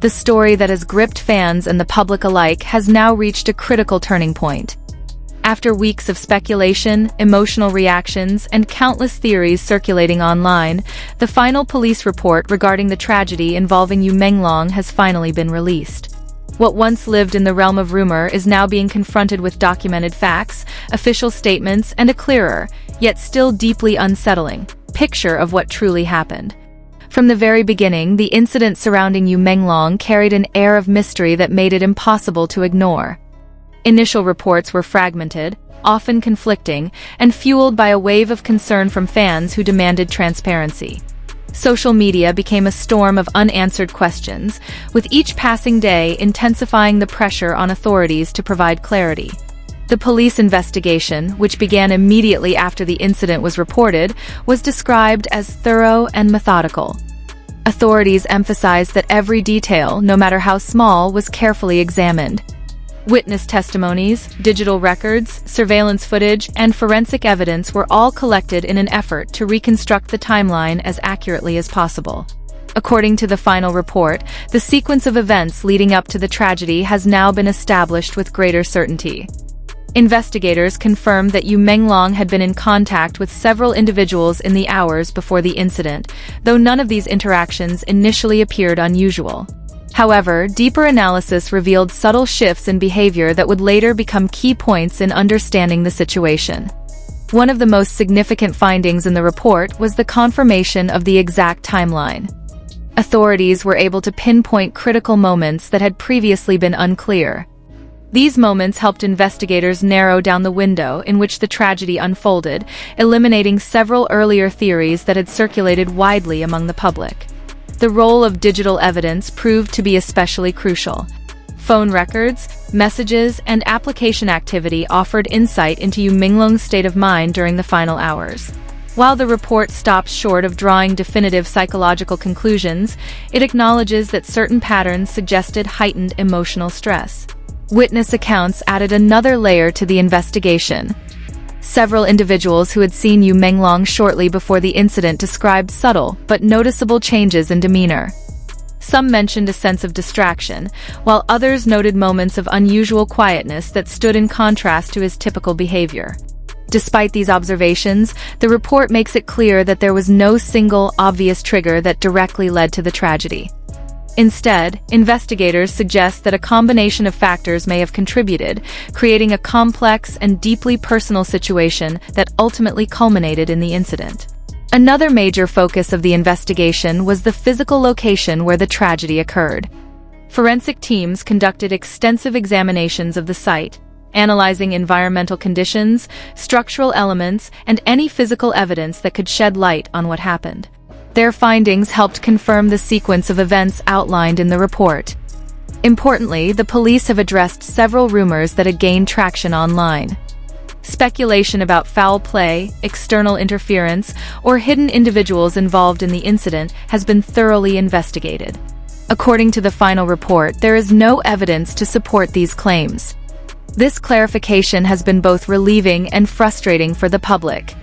The story that has gripped fans and the public alike has now reached a critical turning point. After weeks of speculation, emotional reactions, and countless theories circulating online, the final police report regarding the tragedy involving Yu Menglong has finally been released. What once lived in the realm of rumor is now being confronted with documented facts, official statements, and a clearer, yet still deeply unsettling, picture of what truly happened. From the very beginning, the incident surrounding Yu Menglong carried an air of mystery that made it impossible to ignore. Initial reports were fragmented, often conflicting, and fueled by a wave of concern from fans who demanded transparency. Social media became a storm of unanswered questions, with each passing day intensifying the pressure on authorities to provide clarity. The police investigation, which began immediately after the incident was reported, was described as thorough and methodical. Authorities emphasized that every detail, no matter how small, was carefully examined. Witness testimonies, digital records, surveillance footage, and forensic evidence were all collected in an effort to reconstruct the timeline as accurately as possible. According to the final report, the sequence of events leading up to the tragedy has now been established with greater certainty. Investigators confirmed that Yu Menglong had been in contact with several individuals in the hours before the incident, though none of these interactions initially appeared unusual. However, deeper analysis revealed subtle shifts in behavior that would later become key points in understanding the situation. One of the most significant findings in the report was the confirmation of the exact timeline. Authorities were able to pinpoint critical moments that had previously been unclear. These moments helped investigators narrow down the window in which the tragedy unfolded, eliminating several earlier theories that had circulated widely among the public. The role of digital evidence proved to be especially crucial. Phone records, messages, and application activity offered insight into Yu Menglong's state of mind during the final hours. While the report stops short of drawing definitive psychological conclusions, it acknowledges that certain patterns suggested heightened emotional stress. Witness accounts added another layer to the investigation. Several individuals who had seen Yu Menglong shortly before the incident described subtle but noticeable changes in demeanor. Some mentioned a sense of distraction, while others noted moments of unusual quietness that stood in contrast to his typical behavior. Despite these observations, the report makes it clear that there was no single, obvious trigger that directly led to the tragedy. Instead, investigators suggest that a combination of factors may have contributed, creating a complex and deeply personal situation that ultimately culminated in the incident. Another major focus of the investigation was the physical location where the tragedy occurred. Forensic teams conducted extensive examinations of the site, analyzing environmental conditions, structural elements, and any physical evidence that could shed light on what happened. Their findings helped confirm the sequence of events outlined in the report. Importantly, the police have addressed several rumors that had gained traction online. Speculation about foul play, external interference, or hidden individuals involved in the incident has been thoroughly investigated. According to the final report, there is no evidence to support these claims. This clarification has been both relieving and frustrating for the public.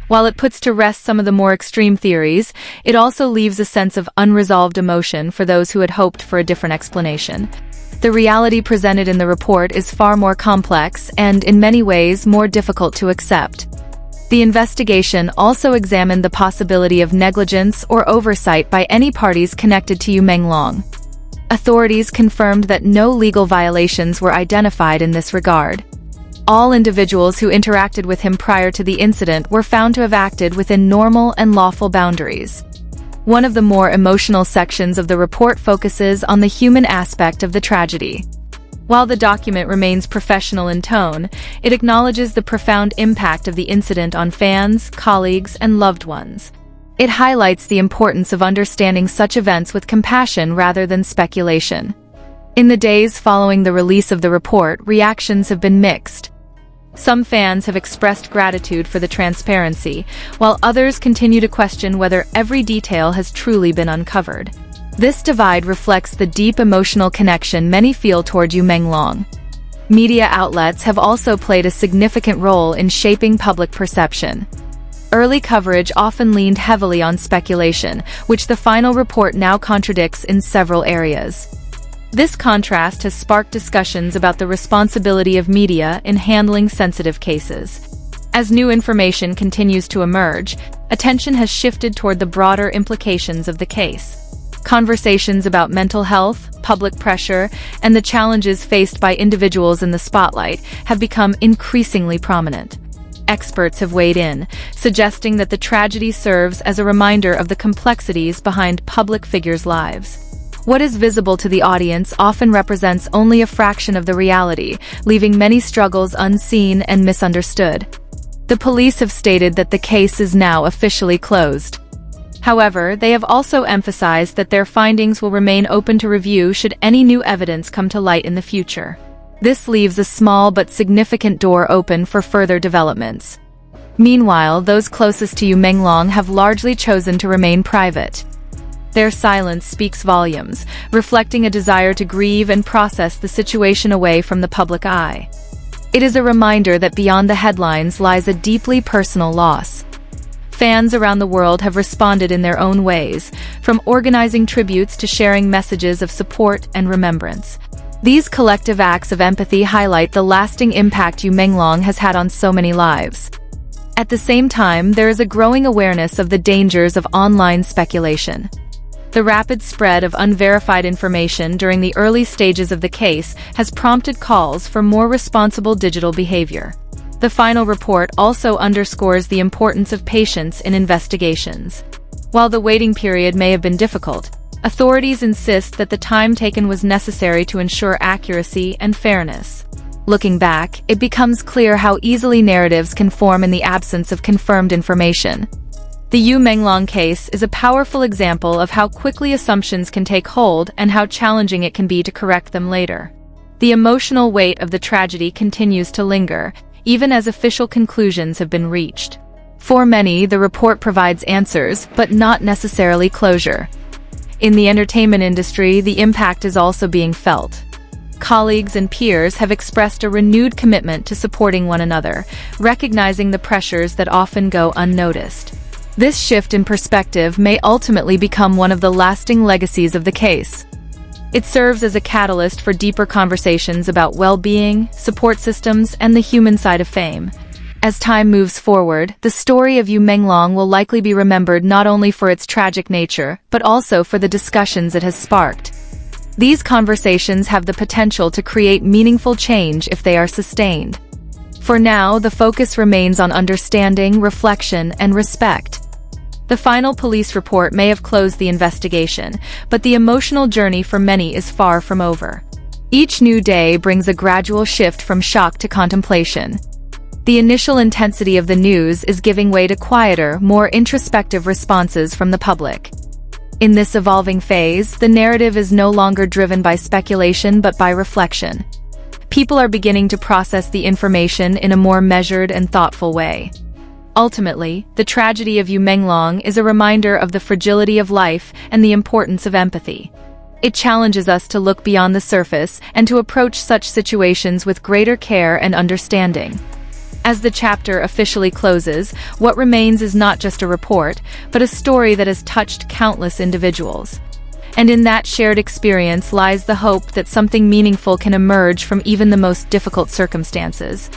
While it puts to rest some of the more extreme theories, it also leaves a sense of unresolved emotion for those who had hoped for a different explanation. The reality presented in the report is far more complex and, in many ways, more difficult to accept. The investigation also examined the possibility of negligence or oversight by any parties connected to Yu Menglong. Authorities confirmed that no legal violations were identified in this regard. All individuals who interacted with him prior to the incident were found to have acted within normal and lawful boundaries. One of the more emotional sections of the report focuses on the human aspect of the tragedy. While the document remains professional in tone, it acknowledges the profound impact of the incident on fans, colleagues, and loved ones. It highlights the importance of understanding such events with compassion rather than speculation. In the days following the release of the report, reactions have been mixed. Some fans have expressed gratitude for the transparency, while others continue to question whether every detail has truly been uncovered. This divide reflects the deep emotional connection many feel toward Yu Menglong. Media outlets have also played a significant role in shaping public perception. Early coverage often leaned heavily on speculation, which the final report now contradicts in several areas. This contrast has sparked discussions about the responsibility of media in handling sensitive cases. As new information continues to emerge, attention has shifted toward the broader implications of the case. Conversations about mental health, public pressure, and the challenges faced by individuals in the spotlight have become increasingly prominent. Experts have weighed in, suggesting that the tragedy serves as a reminder of the complexities behind public figures' lives. What is visible to the audience often represents only a fraction of the reality, leaving many struggles unseen and misunderstood. The police have stated that the case is now officially closed. However, they have also emphasized that their findings will remain open to review should any new evidence come to light in the future. This leaves a small but significant door open for further developments. Meanwhile, those closest to Yu Menglong have largely chosen to remain private. Their silence speaks volumes, reflecting a desire to grieve and process the situation away from the public eye. It is a reminder that beyond the headlines lies a deeply personal loss. Fans around the world have responded in their own ways, from organizing tributes to sharing messages of support and remembrance. These collective acts of empathy highlight the lasting impact Yu Menglong has had on so many lives. At the same time, there is a growing awareness of the dangers of online speculation. The rapid spread of unverified information during the early stages of the case has prompted calls for more responsible digital behavior. The final report also underscores the importance of patience in investigations. While the waiting period may have been difficult, authorities insist that the time taken was necessary to ensure accuracy and fairness. Looking back, it becomes clear how easily narratives can form in the absence of confirmed information. The Yu Menglong case is a powerful example of how quickly assumptions can take hold and how challenging it can be to correct them later. The emotional weight of the tragedy continues to linger, even as official conclusions have been reached. For many, the report provides answers, but not necessarily closure. In the entertainment industry, the impact is also being felt. Colleagues and peers have expressed a renewed commitment to supporting one another, recognizing the pressures that often go unnoticed. This shift in perspective may ultimately become one of the lasting legacies of the case. It serves as a catalyst for deeper conversations about well-being, support systems, and the human side of fame. As time moves forward, the story of Yu Menglong will likely be remembered not only for its tragic nature, but also for the discussions it has sparked. These conversations have the potential to create meaningful change if they are sustained. For now, the focus remains on understanding, reflection, and respect. The final police report may have closed the investigation, but the emotional journey for many is far from over. Each new day brings a gradual shift from shock to contemplation. The initial intensity of the news is giving way to quieter, more introspective responses from the public. In this evolving phase, the narrative is no longer driven by speculation but by reflection. People are beginning to process the information in a more measured and thoughtful way. Ultimately, the tragedy of Yu Menglong is a reminder of the fragility of life and the importance of empathy. It challenges us to look beyond the surface and to approach such situations with greater care and understanding. As the chapter officially closes, what remains is not just a report, but a story that has touched countless individuals. And in that shared experience lies the hope that something meaningful can emerge from even the most difficult circumstances.